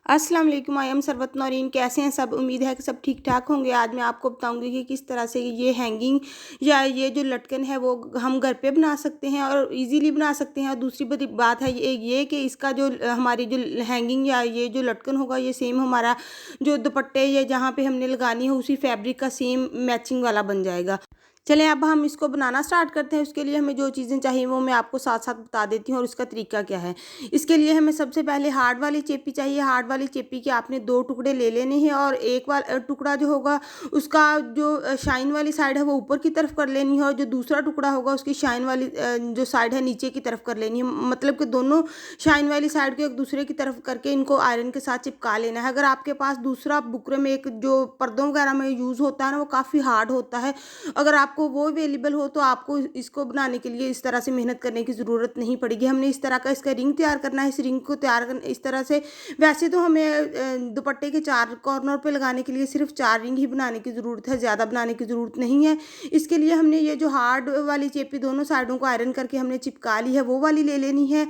अस्सलाम वालेकुम। I am Sarwat Naureen. कैसे हैं सब? उम्मीद है कि सब ठीक ठाक होंगे। आज मैं आपको बताऊंगी कि किस तरह से ये हैंगिंग या ये जो लटकन है वो हम घर पे बना सकते हैं और इजीली बना सकते हैं। और दूसरी बड़ी बात है ये कि इसका जो हमारी जो हैंगिंग या ये जो लटकन होगा ये सेम हमारा जो दुपट्टे या जहाँ पे हमने लगानी है उसी फैब्रिक का सेम मैचिंग वाला बन जाएगा। चलें अब हम इसको बनाना स्टार्ट करते हैं। उसके लिए हमें जो चीज़ें चाहिए वो मैं आपको साथ साथ बता देती हूँ और उसका तरीका क्या है। इसके लिए हमें सबसे पहले हार्ड वाली चेपी चाहिए। हार्ड वाली चेपी के आपने 2 टुकड़े ले लेने हैं और एक टुकड़ा जो होगा उसका जो शाइन वाली साइड है वो ऊपर की तरफ कर लेनी है और जो दूसरा टुकड़ा होगा उसकी शाइन वाली जो साइड है नीचे की तरफ कर लेनी है। मतलब कि दोनों शाइन वाली साइड को एक दूसरे की तरफ करके इनको आयरन के साथ चिपका लेना है। अगर आपके पास दूसरा बुकरम एक जो पर्दों वगैरह में यूज़ होता है ना वो काफ़ी हार्ड होता है, अगर आपको वो अवेलेबल हो तो आपको इसको बनाने के लिए इस तरह से मेहनत करने की ज़रूरत नहीं पड़ेगी। हमने इस तरह का इसका रिंग तैयार करना है। इस रिंग को तैयार करना इस तरह से, वैसे तो हमें दुपट्टे के 4 कॉर्नर पे लगाने के लिए सिर्फ 4 रिंग ही बनाने की ज़रूरत है, ज़्यादा बनाने की ज़रूरत नहीं है। इसके लिए हमने ये जो हार्ड वाली चेपी दोनों साइडों को आयरन करके हमने चिपका ली है वो वाली ले लेनी है।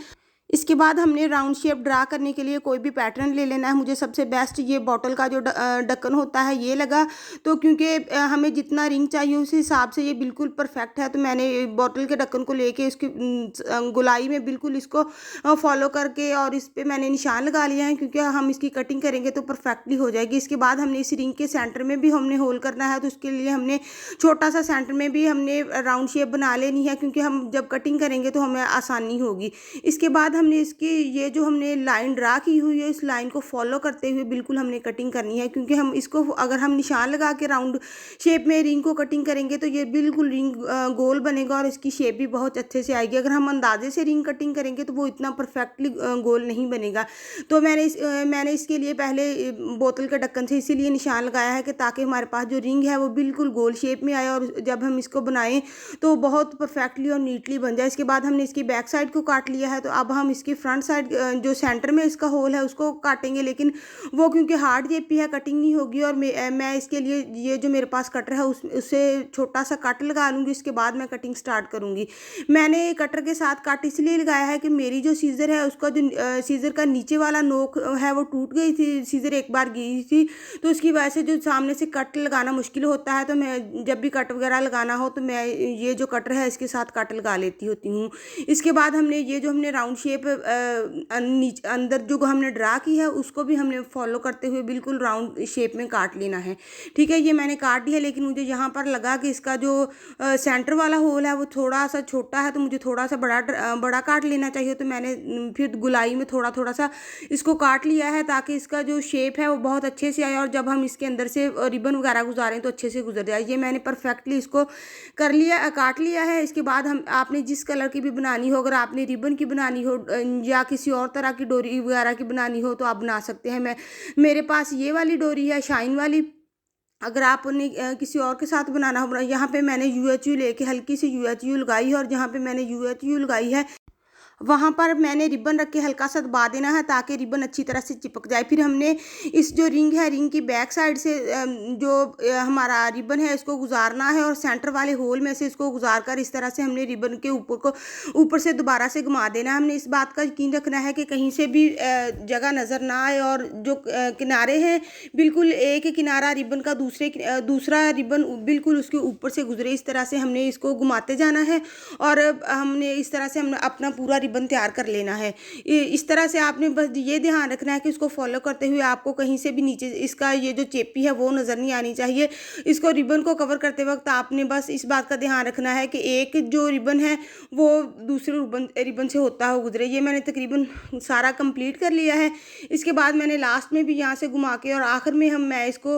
इसके बाद हमने राउंड शेप ड्रा करने के लिए कोई भी पैटर्न ले लेना है। मुझे सबसे बेस्ट ये बॉटल का जो ढक्कन होता है ये लगा, तो क्योंकि हमें जितना रिंग चाहिए उस हिसाब से ये बिल्कुल परफेक्ट है, तो मैंने बॉटल के ढक्कन को लेके इसकी गोलाई में बिल्कुल इसको फॉलो करके और इस पे मैंने निशान लगा लिया है, क्योंकि हम इसकी कटिंग करेंगे तो परफेक्टली हो जाएगी। इसके बाद हमने इस रिंग के सेंटर में भी हमने होल करना है, तो उसके लिए हमने छोटा सा सेंटर में भी हमने राउंड शेप बना लेनी है, क्योंकि हम जब कटिंग करेंगे तो हमें आसानी होगी। इसके बाद हमने इसकी ये जो हमने लाइन ड्रा की हुई है इस लाइन को फॉलो करते हुए बिल्कुल हमने कटिंग करनी है, क्योंकि हम इसको अगर हम निशान लगा के राउंड शेप में रिंग को कटिंग करेंगे तो ये बिल्कुल रिंग गोल बनेगा और इसकी शेप भी बहुत अच्छे से आएगी। अगर हम अंदाजे से रिंग कटिंग करेंगे तो वो इतना परफेक्टली गोल नहीं बनेगा। तो मैंने इसके लिए पहले बोतल के ढक्कन से इसीलिए निशान लगाया है कि ताकि हमारे पास जो रिंग है वो बिल्कुल गोल शेप में आए और जब हम इसको बनाएं तो बहुत परफेक्टली और नीटली बन जाए। इसके बाद हमने इसकी बैक साइड को काट लिया है, तो अब हम इसकी फ्रंट साइड जो सेंटर में इसका होल है उसको काटेंगे, लेकिन वो क्योंकि हार्ड चेपी है कटिंग नहीं होगी और मैं इसके लिए ये जो मेरे पास कटर है उससे छोटा सा कट लगा लूँगी। इसके बाद मैं कटिंग स्टार्ट करूँगी। मैंने कटर के साथ कट इसलिए लगाया है कि मेरी जो सीज़र है उसका जो सीज़र का नीचे वाला नोक है वो टूट गई थी, सीज़र एक बार गई थी, तो उसकी वजह से जो सामने से कट लगाना मुश्किल होता है, तो मैं जब भी कट वगैरह लगाना हो तो मैं ये जो कटर है इसके साथ कट लगा लेती होती हूँ। इसके बाद हमने ये जो हमने राउंड शेप अंदर जो हमने ड्रा की है उसको भी हमने फॉलो करते हुए बिल्कुल राउंड शेप में काट लेना है। ठीक है, ये मैंने काट दिया, लेकिन मुझे यहाँ पर लगा कि इसका जो सेंटर वाला होल है वो थोड़ा सा छोटा है, तो मुझे थोड़ा सा बड़ा काट लेना चाहिए। तो मैंने फिर गुलाई में थोड़ा थोड़ा सा इसको काट लिया है ताकि इसका जो शेप है वो बहुत अच्छे से आए और जब हम इसके अंदर से रिबन वगैरह गुजारें तो अच्छे से गुजर जाए। ये मैंने परफेक्टली इसको कर लिया, काट लिया है। इसके बाद हम आपने जिस कलर की भी बनानी हो, अगर आपने रिबन की बनानी हो या किसी और तरह की डोरी वगैरह की बनानी हो तो आप बना सकते हैं। मेरे पास ये वाली डोरी है शाइन वाली। अगर आपने किसी और के साथ बनाना हो, यहाँ पे मैंने यूएचयू लेके हल्की सी यूएचयू लगाई है और जहाँ पे मैंने यूएचयू लगाई है वहाँ पर मैंने रिबन रख के हल्का सा दबा देना है ताकि रिबन अच्छी तरह से चिपक जाए। फिर हमने इस जो रिंग है रिंग की बैक साइड से जो हमारा रिबन है इसको गुजारना है और सेंटर वाले होल में से इसको गुजार कर इस तरह से हमने रिबन के ऊपर से दोबारा से घुमा देना है। हमने इस बात का यकीन रखना है कि कहीं से भी जगह नज़र ना आए और जो किनारे हैं बिल्कुल एक किनारा रिबन का दूसरा रिबन बिल्कुल उसके ऊपर से गुजरे। इस तरह से हमने इसको घुमाते जाना है और हमने इस तरह से हमने अपना पूरा रिबन तैयार कर लेना है। इस तरह से आपने बस ये ध्यान रखना है कि इसको फॉलो करते हुए आपको कहीं से भी नीचे इसका ये जो चेपी है वो नज़र नहीं आनी चाहिए। इसको रिबन को कवर करते वक्त आपने बस इस बात का ध्यान रखना है कि एक जो रिबन है वो दूसरे रिबन से होता हो गुजरे। ये मैंने तकरीबन सारा कंप्लीट कर लिया है। इसके बाद मैंने लास्ट में भी यहाँ से घुमा के और आखिर में मैं इसको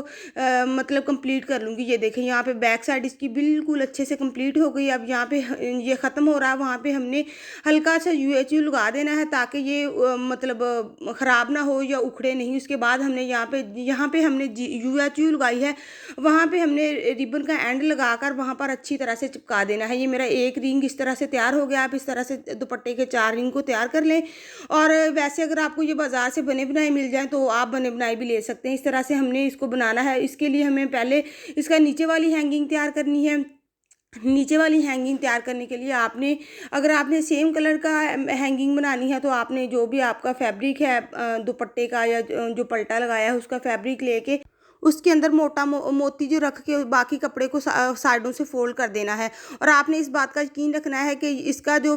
मतलब कंप्लीट कर लूँगी। ये देखें यहाँ पे बैक साइड इसकी बिल्कुल अच्छे से कंप्लीट हो गई। अब यहाँ पे ये ख़त्म हो रहा है, वहाँ पे हमने हल्का सा यूएचयू लगा देना है ताकि ये मतलब ख़राब ना हो या उखड़े नहीं। उसके बाद हमने यहाँ पे हमने यूएचयू लगाई है, वहाँ पे हमने रिबन का एंड लगाकर वहाँ पर अच्छी तरह से चिपका देना है। ये मेरा एक रिंग इस तरह से तैयार हो गया। आप इस तरह से दुपट्टे के 4 रिंग को तैयार कर लें। और वैसे अगर आपको ये बाज़ार से बने बनाए मिल जाए तो आप बने बनाए भी ले सकते हैं। इस तरह से हमने इसको बनाना है। इसके लिए हमें पहले इसका नीचे वाली हैंगिंग तैयार करनी है। नीचे वाली हैंगिंग तैयार करने के लिए आपने, अगर आपने सेम कलर का हैंगिंग बनानी है तो आपने जो भी आपका फैब्रिक है दुपट्टे का या जो पल्टा लगाया है उसका फैब्रिक लेके उसके अंदर मोटा मोती जो रख के बाकी कपड़े को साइडों से फोल्ड कर देना है। और आपने इस बात का यकीन रखना है कि इसका जो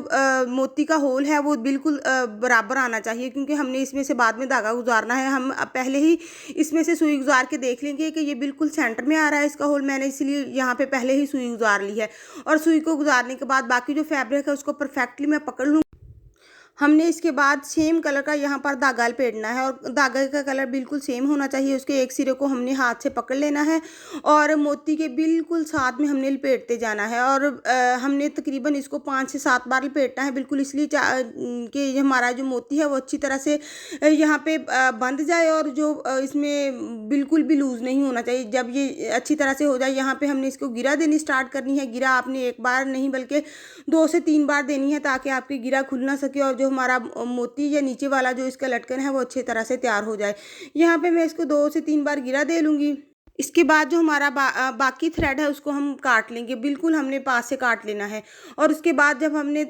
मोती का होल है वो बिल्कुल बराबर आना चाहिए, क्योंकि हमने इसमें से बाद में धागा गुजारना है। हम पहले ही इसमें से सुई गुजार के देख लेंगे कि ये बिल्कुल सेंटर में आ रहा है इसका होल, मैंने इसलिए यहाँ पे पहले ही सुई गुजार ली है। और सुई को गुजारने के बाद बाकी जो फैब्रिक है उसको परफेक्टली मैं पकड़ लूँ। हमने इसके बाद सेम कलर का यहाँ पर धागा लपेटना है और धागे का कलर बिल्कुल सेम होना चाहिए। उसके एक सिरे को हमने हाथ से पकड़ लेना है और मोती के बिल्कुल साथ में हमने लपेटते जाना है। और हमने तकरीबन इसको 5 से 7 बार लपेटना है, बिल्कुल इसलिए कि हमारा जो मोती है वो अच्छी तरह से यहाँ पे बंध जाए और जो इसमें बिल्कुल भी लूज़ नहीं होना चाहिए। जब ये अच्छी तरह से हो जाए, यहाँ पे हमने इसको गिरा देनी स्टार्ट करनी है। गिरा आपने एक बार नहीं बल्कि 2 से 3 बार देनी है, ताकि आपकी गिरा खुल ना सके और जो हमारा मोती या नीचे वाला जो इसका लटकन है वो अच्छी तरह से तैयार हो जाए। यहाँ पे मैं इसको 2 से 3 बार गिरा दे लूँगी। इसके बाद जो हमारा बाकी थ्रेड है उसको हम काट लेंगे, बिल्कुल हमने पास से काट लेना है। और उसके बाद जब हमने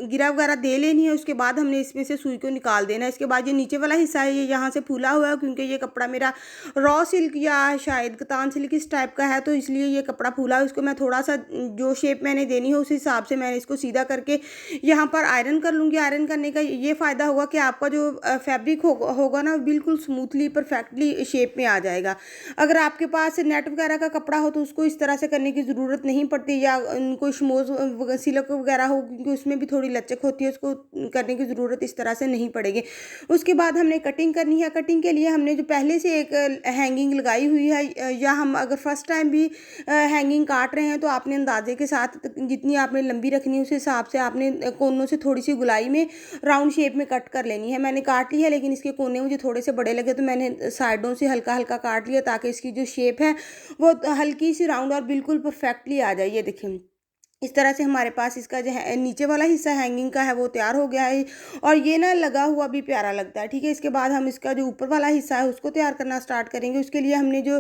गिरा वगैरह दे लेनी है उसके बाद हमने इसमें से सुई को निकाल देना है। इसके बाद ये नीचे वाला हिस्सा है ये यहाँ से फूला हुआ है, क्योंकि ये कपड़ा मेरा रॉ सिल्क या शायद कतान सिल्क इस टाइप का है, तो इसलिए ये कपड़ा फूला है। उसको मैं थोड़ा सा जो शेप मैंने देनी है उस हिसाब से मैंने इसको सीधा करके यहाँ पर आयरन कर लूँगी। आयरन करने का ये फ़ायदा होगा कि आपका जो फैब्रिक होगा ना बिल्कुल स्मूथली परफेक्टली शेप में आ जाएगा। अगर आपके पास नेट वगैरह का कपड़ा हो तो उसको इस तरह से करने की ज़रूरत नहीं पड़ती, या कोई शमोज सिल्क वगैरह हो क्योंकि उसमें भी थोड़ी लचक होती है, उसको करने की ज़रूरत इस तरह से नहीं पड़ेगी। उसके बाद हमने कटिंग करनी है। कटिंग के लिए हमने जो पहले से एक हैंगिंग लगाई हुई है, या हम अगर फर्स्ट टाइम भी हैंगिंग काट रहे हैं तो आपने अंदाजे के साथ जितनी आपने लंबी रखनी है उस हिसाब से आपने कोनों से थोड़ी सी गुलाई में राउंड शेप में कट कर लेनी है। मैंने काट ली है, लेकिन इसके कोने मुझे थोड़े से बड़े लगे तो मैंने साइडों से हल्का हल्का काट लिया, ताकि इसकी जो शेप है वो हल्की सी राउंड और बिल्कुल परफेक्टली आ जाए। ये देखिए इस तरह से हमारे पास इसका जो है नीचे वाला हिस्सा हैंगिंग का है वो तैयार हो गया है, और ये ना लगा हुआ भी प्यारा लगता है। ठीक है, इसके बाद हम इसका जो ऊपर वाला हिस्सा है उसको तैयार करना स्टार्ट करेंगे। उसके लिए हमने जो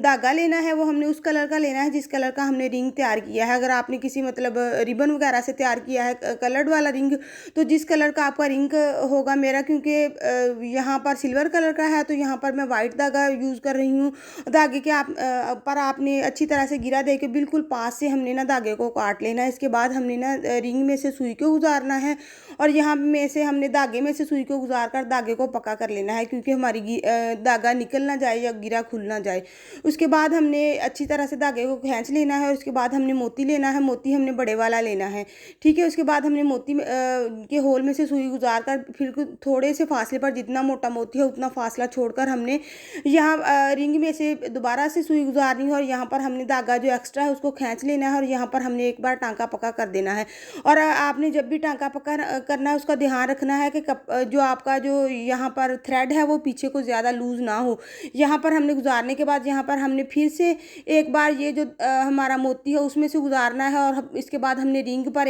धागा लेना है वो हमने उस कलर का लेना है जिस कलर का हमने रिंग तैयार किया है। अगर आपने किसी मतलब रिबन वगैरह से तैयार किया है कलर्ड वाला रिंग, तो जिस कलर का आपका रिंग होगा, मेरा क्योंकि यहाँ पर सिल्वर कलर का है तो यहाँ पर मैं वाइट धागा यूज़ कर रही हूँ। धागे के पर आपने अच्छी तरह से गिरा दे के बिल्कुल पास से हमने ना धागे को काट लेना है। इसके बाद हमने ना रिंग में से सुई को गुजारना है, और यहाँ में से हमने धागे में से सुई को गुजार कर धागे को पक्का कर लेना है, क्योंकि हमारी धागा निकल ना जाए या गिरा खुल ना जाए। उसके बाद हमने अच्छी तरह से धागे को खींच लेना है, और उसके बाद हमने मोती लेना है। मोती हमने बड़े वाला लेना है। ठीक है, उसके बाद हमने मोती के होल में से सुई गुजार कर फिर थोड़े से फासले पर जितना मोटा मोती है उतना फासला छोड़कर हमने यहाँ रिंग में से दोबारा से सुई गुजारनी है, और यहाँ पर हमने धागा जो एक्स्ट्रा है उसको खींच लेना है, और यहाँ पर हमने एक बार टांका पक्का कर देना है। और आपने जब भी टांका पक्का करना है उसका ध्यान रखना है कि जो आपका जो यहाँ पर थ्रेड है वो पीछे को ज़्यादा लूज़ ना हो। यहाँ पर हमने गुजारने के बाद यहाँ पर हमने फिर से एक बार ये जो हमारा मोती है उसमें से गुजारना है, और इसके बाद हमने रिंग पर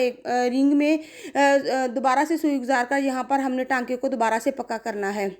रिंग में दोबारा से सुई गुजार कर यहाँ पर हमने टांके को दोबारा से पक्का करना है।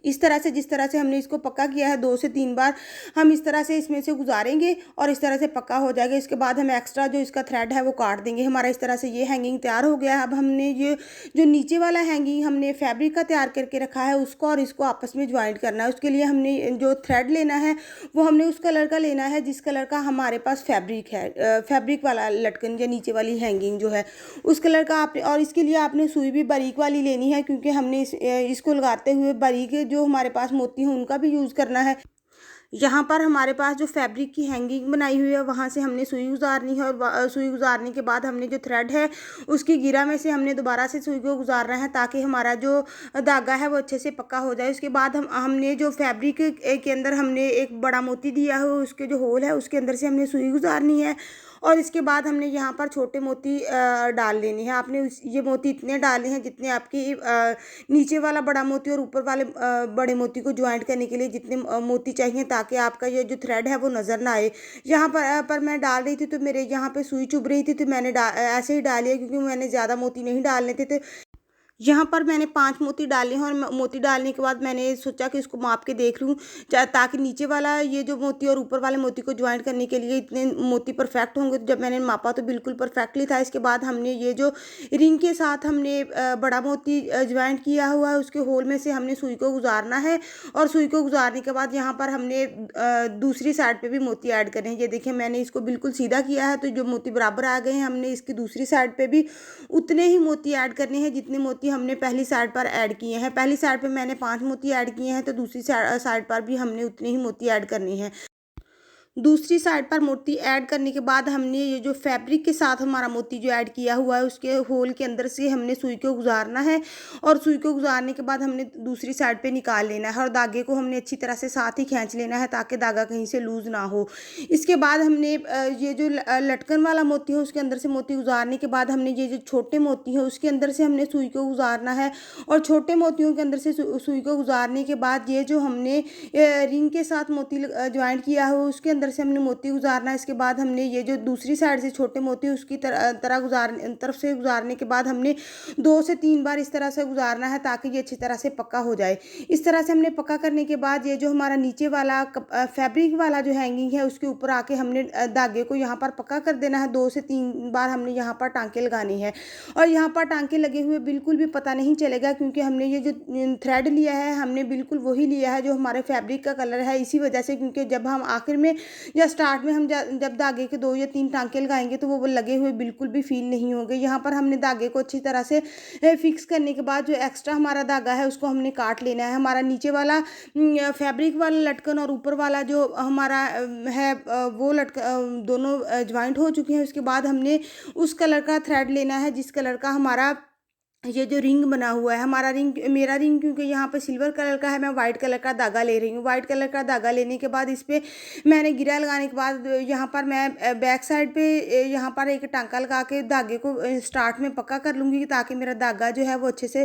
इस तरह से जिस तरह से हमने इसको पक्का किया है 2 से 3 बार हम इस तरह से इसमें से गुजारेंगे और इस तरह से पक्का हो जाएगा। इसके बाद हम एक्स्ट्रा जो इसका थ्रेड है वो काट देंगे। हमारा इस तरह से ये हैंगिंग तैयार हो गया है। अब हमने ये जो नीचे वाला हैंगिंग हमने फैब्रिक का तैयार करके रखा है उसको और इसको आपस में ज्वाइंट करना है। उसके लिए हमने जो थ्रेड लेना है वो हमने उस कलर का लेना है जिस कलर का हमारे पास फैब्रिक है। फैब्रिक वाला लटकन या नीचे वाली हैंगिंग जो है उस कलर का आपने, और इसके लिए आपने सुई भी बारीक वाली लेनी है, क्योंकि हमने इसको लगाते हुए बारीक जो हमारे पास मोती हैं उनका भी यूज़ करना है। यहाँ पर हमारे पास जो फैब्रिक की हैंगिंग बनाई हुई है वहाँ से हमने सुई गुजारनी है, और सुई गुजारने के बाद हमने जो थ्रेड है उसकी गिरा में से हमने दोबारा से सुई को गुजारना है, ताकि हमारा जो धागा है वो अच्छे से पक्का हो जाए। उसके बाद हमने जो फैब्रिक के अंदर हमने एक बड़ा मोती दिया है उसके जो होल है उसके अंदर से हमने सुई गुजारनी है, और इसके बाद हमने यहाँ पर छोटे मोती डाल लेने हैं। आपने ये मोती इतने डालने हैं जितने आपकी नीचे वाला बड़ा मोती और ऊपर वाले बड़े मोती को ज्वाइंट करने के लिए जितने मोती चाहिए, ताकि आपका ये जो थ्रेड है वो नज़र ना आए। यहाँ पर मैं डाल रही थी तो मेरे यहाँ पे सुई चुभ रही थी तो मैंने ऐसे ही डाली है, क्योंकि मैंने ज़्यादा मोती नहीं डालने थे। तो यहाँ पर मैंने 5 मोती डाले हैं और मोती डालने के बाद मैंने सोचा कि इसको माप के देख लूँ ताकि नीचे वाला ये जो मोती और ऊपर वाले मोती को ज्वाइंट करने के लिए इतने मोती परफेक्ट होंगे। तो जब मैंने मापा तो बिल्कुल परफेक्टली था। इसके बाद हमने ये जो रिंग के साथ हमने बड़ा मोती ज्वाइंट किया हुआ है उसके होल में से हमने सुई को गुजारना है और सुई को गुजारने के बाद यहाँ पर हमने दूसरी साइड पे भी मोती ऐड करने हैं। ये देखिए मैंने इसको बिल्कुल सीधा किया है तो जो मोती बराबर आ गए हैं हमने इसकी दूसरी साइड पे भी उतने ही मोती ऐड करने हैं जितने मोती हमने पहली साइड पर ऐड किए हैं। पहली साइड पे मैंने 5 मोती ऐड किए हैं तो दूसरी साइड पर भी हमने उतने ही मोती ऐड करने हैं। दूसरी साइड पर मोती ऐड करने के बाद हमने ये जो फैब्रिक के साथ हमारा मोती जो ऐड किया हुआ है उसके होल के अंदर से हमने सुई को गुजारना है और सुई को गुजारने के बाद हमने दूसरी साइड पे निकाल लेना है और धागे को हमने अच्छी तरह से साथ ही खींच लेना है ताकि धागा कहीं से लूज ना हो। इसके बाद हमने ये जो लटकन वाला मोती है उसके अंदर से मोती गुजारने के बाद हमने ये जो छोटे मोती है उसके अंदर से हमने सुई को गुजारना है और छोटे मोतियों के अंदर से सुई को गुजारने के बाद ये जो हमने रिंग के साथ मोती ज्वाइंट किया है उसके अंदर से हमने मोती गुजारना है। इसके बाद हमने ये जो दूसरी साइड से छोटे मोती उसकी तरफ से गुजारने के बाद हमने 2 से 3 बार इस तरह से गुजारना है ताकि ये अच्छी तरह से पक्का हो जाए। इस तरह से हमने पक्का करने के बाद ये जो हमारा नीचे वाला फैब्रिक वाला जो हैंगिंग है उसके ऊपर आके हमने धागे को यहाँ पर पक्का कर देना है। 2 से 3 बार हमने यहाँ पर टांके लगाने हैं और यहाँ पर टांके लगे हुए बिल्कुल भी पता नहीं चलेगा क्योंकि हमने ये जो थ्रेड लिया है हमने बिल्कुल वही लिया है जो हमारे फैब्रिक का कलर है। इसी वजह से क्योंकि जब हम आखिर में या स्टार्ट में हम जब धागे के 2 या 3 टांके लगाएंगे तो वो लगे हुए बिल्कुल भी फील नहीं होंगे। यहाँ पर हमने धागे को अच्छी तरह से फिक्स करने के बाद जो एक्स्ट्रा हमारा धागा है उसको हमने काट लेना है। हमारा नीचे वाला फैब्रिक वाला लटकन और ऊपर वाला जो हमारा है वो दोनों ज्वाइंट हो चुके हैं। उसके बाद हमने उस कलर का थ्रेड लेना है जिस कलर का हमारा ये जो रिंग बना हुआ है हमारा मेरा रिंग क्योंकि यहाँ पे सिल्वर कलर का है मैं वाइट कलर का धागा ले रही हूँ। वाइट कलर का धागा लेने के बाद इस पर मैंने गिरा लगाने के बाद यहाँ पर मैं बैक साइड पे यहाँ पर एक टांका लगा के धागे को स्टार्ट में पक्का कर लूँगी ताकि मेरा धागा जो है वो अच्छे से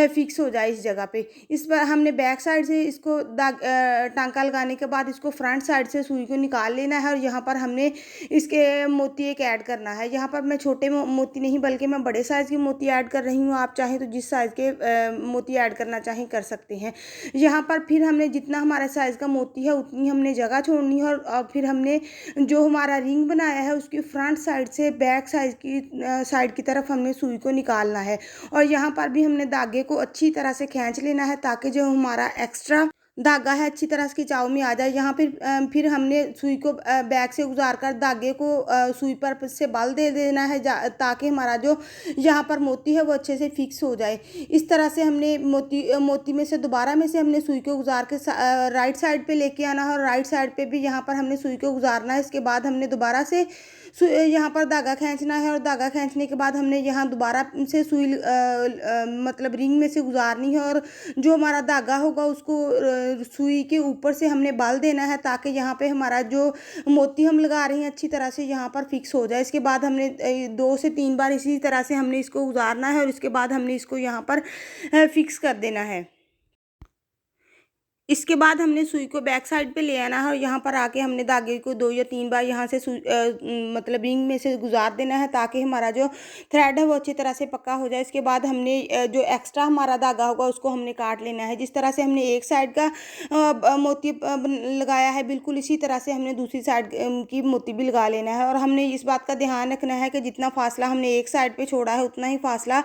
फिक्स हो जाए इस जगह पे। इस पर हमने बैक साइड से इसको टांका लगाने के बाद इसको फ्रंट साइड से सुई को निकाल लेना है और यहाँ पर हमने इसके मोती एक ऐड करना है। यहाँ पर मैं छोटे मोती नहीं बल्कि मैं बड़े साइज़ के मोती ऐड कर रही हूँ। आप चाहें तो जिस साइज़ के मोती ऐड करना चाहें कर सकते हैं। यहाँ पर फिर हमने जितना हमारा साइज़ का मोती है उतनी हमने जगह छोड़नी है और फिर हमने जो हमारा रिंग बनाया है उसकी फ्रंट साइड से बैक साइड की तरफ हमने सुई को निकालना है और यहाँ पर भी हमने धागे को अच्छी तरह से खींच लेना है ताकि जो हमारा एक्स्ट्रा धागा है अच्छी तरह से खिंचाव में आ जाए। यहाँ फिर हमने सुई को बैक से गुजार कर धागे को सुई पर से बल दे देना है ताकि हमारा जो यहाँ पर मोती है वो अच्छे से फिक्स हो जाए। इस तरह से हमने मोती में से दोबारा में से हमने सुई को गुजार के राइट साइड पे लेके आना है और राइट साइड पे भी यहाँ पर हमने सुई को गुजारना है। इसके बाद हमने दोबारा से यहाँ पर धागा खींचना है और धागा खींचने के बाद हमने यहाँ दोबारा से सुई मतलब रिंग में से गुजारनी है और जो हमारा धागा होगा उसको सुई के ऊपर से हमने बाल देना है ताकि यहाँ पे हमारा जो मोती हम लगा रहे हैं अच्छी तरह से यहाँ पर फिक्स हो जाए। इसके बाद हमने 2 से 3 बार इसी तरह से हमने इसको गुजारना है और इसके बाद हमने इसको यहाँ पर फिक्स कर देना है। इसके बाद हमने सुई को बैक साइड पे ले आना है और यहाँ पर आके हमने धागे को 2 या 3 बार यहाँ से मतलब रिंग में से गुजार देना है ताकि हमारा जो थ्रेड है वो अच्छी तरह से पक्का हो जाए। इसके बाद हमने जो एक्स्ट्रा हमारा धागा होगा उसको हमने काट लेना है। जिस तरह से हमने एक साइड का मोती लगाया है बिल्कुल इसी तरह से हमने दूसरी साइड की मोती भी लगा लेना है और हमने इस बात का ध्यान रखना है कि जितना फासला हमने एक साइड पर छोड़ा है उतना ही फासला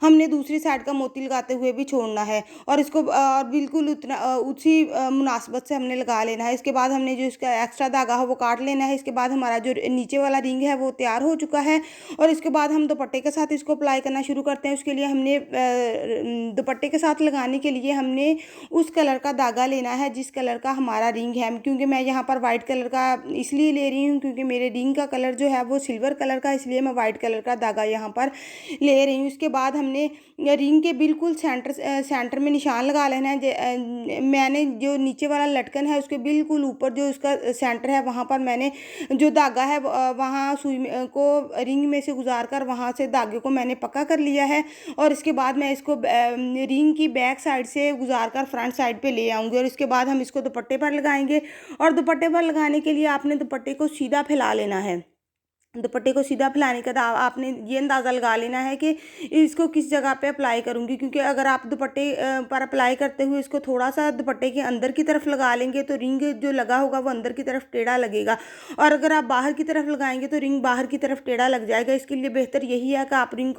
हमने दूसरी साइड का मोती लगाते हुए भी छोड़ना है और इसको बिल्कुल उतना उसी मुनासबत से हमने लगा लेना है। इसके बाद हमने जो इसका एक्स्ट्रा धागा है वो काट लेना है। इसके बाद हमारा जो नीचे वाला रिंग है वो तैयार हो चुका है और इसके बाद हम दुपट्टे के साथ इसको अप्लाई करना शुरू करते हैं। उसके लिए हमने दुपट्टे के साथ लगाने के लिए हमने उस कलर का धागा लेना है जिस कलर का हमारा रिंग है। क्योंकि मैं यहाँ पर वाइट कलर का इसलिए ले रही हूँ क्योंकि मेरे रिंग का कलर जो है वो सिल्वर कलर का, इसलिए मैं वाइट कलर का धागा यहाँ पर ले रही हूँ। इसके बाद हमने रिंग के बिल्कुल सेंटर में निशान लगा लेना है। मैंने जो नीचे वाला लटकन है उसके बिल्कुल ऊपर जो उसका सेंटर है वहाँ पर मैंने जो धागा है वहाँ सुई को रिंग में से गुजार कर वहाँ से धागे को मैंने पक्का कर लिया है और इसके बाद मैं इसको रिंग की बैक साइड से गुजार कर फ्रंट साइड पे ले आऊँगी और इसके बाद हम इसको दुपट्टे पर लगाएंगे और दुपट्टे पर लगाने के लिए आपने दुपट्टे को सीधा फैला लेना है। दुपट्टे को सीधा फैलाने के बाद आपने ये अंदाज़ा लगा लेना है कि इसको किस जगह पे अप्लाई करूँगी, क्योंकि अगर आप दुपट्टे पर अप्लाई करते हुए इसको थोड़ा सा दुपट्टे के अंदर की तरफ लगा लेंगे तो रिंग जो लगा होगा वो अंदर की तरफ टेढ़ा लगेगा, और अगर आप बाहर की तरफ लगाएंगे तो रिंग बाहर की तरफ टेढ़ा लग जाएगा। इसके लिए बेहतर यही है कि आप रिंग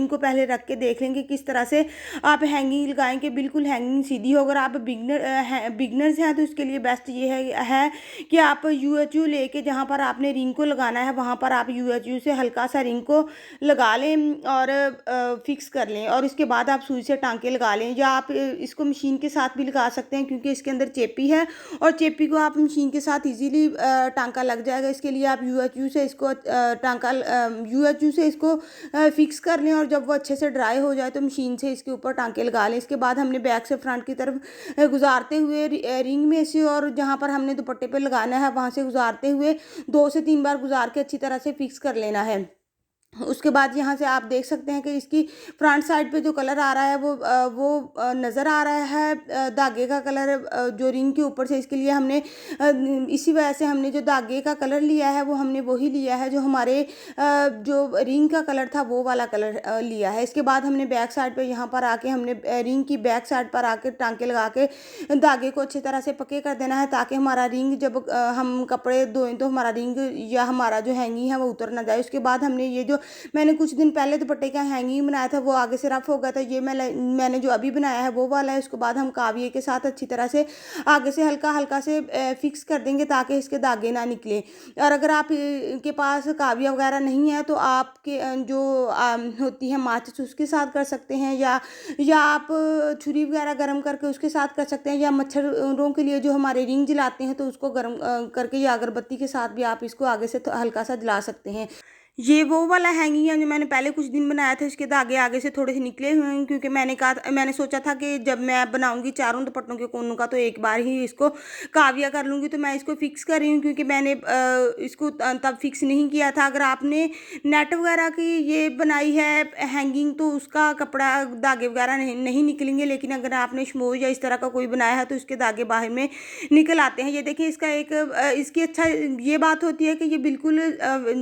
को पहले रख के देख लेंगे किस तरह से आप हैंगिंग लगाएंगे, बिल्कुल हैंगिंग सीधी हो। अगर आप बिगनर्स हैं तो इसके लिए बेस्ट ये है कि आप यूएचयू लेके जहाँ पर आपने रिंग को लगाना है वहाँ पर आप यूएचयू से हल्का सा रिंग को लगा लें और फिक्स कर लें, और इसके बाद आप सुई से टांके लगा लें, या आप इसको मशीन के साथ भी लगा सकते हैं क्योंकि इसके अंदर चेपी है और चेपी को आप मशीन के साथ इजीली टांका लग जाएगा। इसके लिए आप यूएचयू से इसको फिक्स कर लें, और जब वो अच्छे से ड्राई हो जाए तो मशीन से इसके ऊपर टांके लगा लें। इसके बाद हमने बैक से फ्रंट की तरफ गुजारते हुए रिंग में से और जहाँ पर हमने दुपट्टे पे लगाना है वहाँ से गुजारते हुए 2 से 3 बार गुजार के अच्छी तरह से फिक्स कर लेना है। उसके बाद यहाँ से आप देख सकते हैं कि इसकी फ्रंट साइड पे जो कलर आ रहा है वो नज़र आ रहा है धागे का कलर जो रिंग के ऊपर से। इसके लिए हमने इसी वजह से हमने जो धागे का कलर लिया है वो हमने वही लिया है जो हमारे जो रिंग का कलर था वो वाला कलर लिया है। इसके बाद हमने बैक साइड पे यहाँ पर आके हमने रिंग की बैक साइड पर आके टांके लगा के धागे को अच्छी तरह से पक्के कर देना है, ताकि हमारा रिंग जब हम कपड़े धोएं तो हमारा रिंग या हमारा जो हैंगिंग है वो उतर ना जाए। उसके बाद हमने ये जो मैंने कुछ दिन पहले दुपट्टे का हैंगिंग बनाया था वो आगे से रफ हो गया था, ये मैंने जो अभी बनाया है वो वाला है। उसके बाद हम काविये के साथ अच्छी तरह से आगे से हल्का हल्का से फिक्स कर देंगे ताकि इसके धागे ना निकले। और अगर आप के पास काविया वगैरह नहीं है तो आपके जो होती है माचिस उसके साथ कर सकते हैं, या आप छुरी वगैरह गर्म करके उसके साथ कर सकते हैं, या मच्छरों के लिए जो हमारे रिंग जलाते हैं तो उसको गर्म करके या अगरबत्ती के साथ भी आप इसको आगे से हल्का सा जला सकते हैं। ये वो वाला हैंगिंग है जो मैंने पहले कुछ दिन बनाया था। इसके धागे आगे से थोड़े से निकले हुए हैं क्योंकि मैंने सोचा था कि जब मैं बनाऊंगी चारों दुपट्टों के कोनों का तो एक बार ही इसको काविया कर लूँगी, तो मैं इसको फिक्स कर रही हूँ क्योंकि मैंने इसको तब फिक्स नहीं किया था। अगर आपने नेट वगैरह की ये बनाई है हैंगिंग तो उसका कपड़ा धागे वगैरह नहीं निकलेंगे, लेकिन अगर आपने शमोज या इस तरह का कोई बनाया है तो इसके धागे बाहर में निकल आते हैं। ये देखिए इसका एक इसकी अच्छा ये बात होती है कि ये बिल्कुल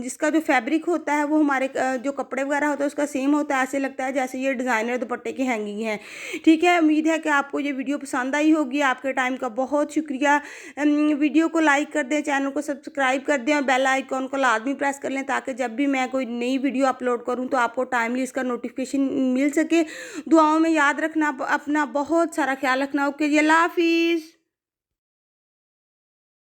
जिसका जो फैब्रिक होता है वो हमारे जो कपड़े वगैरह होता है उसका सेम होता है। ऐसे लगता है जैसे ये डिज़ाइनर दुपट्टे की हैंगिंग है। ठीक है, उम्मीद है कि आपको ये वीडियो पसंद आई होगी। आपके टाइम का बहुत शुक्रिया। वीडियो को लाइक कर दें, चैनल को सब्सक्राइब कर दें और बेल आइकॉन को लाजमी प्रेस कर लें ताकि जब भी मैं कोई नई वीडियो अपलोड करूँ तो आपको टाइमली इसका नोटिफिकेशन मिल सके। दुआओं में याद रखना, अपना बहुत सारा ख्याल रखना। ओके जी, अल्लाह हाफिज़।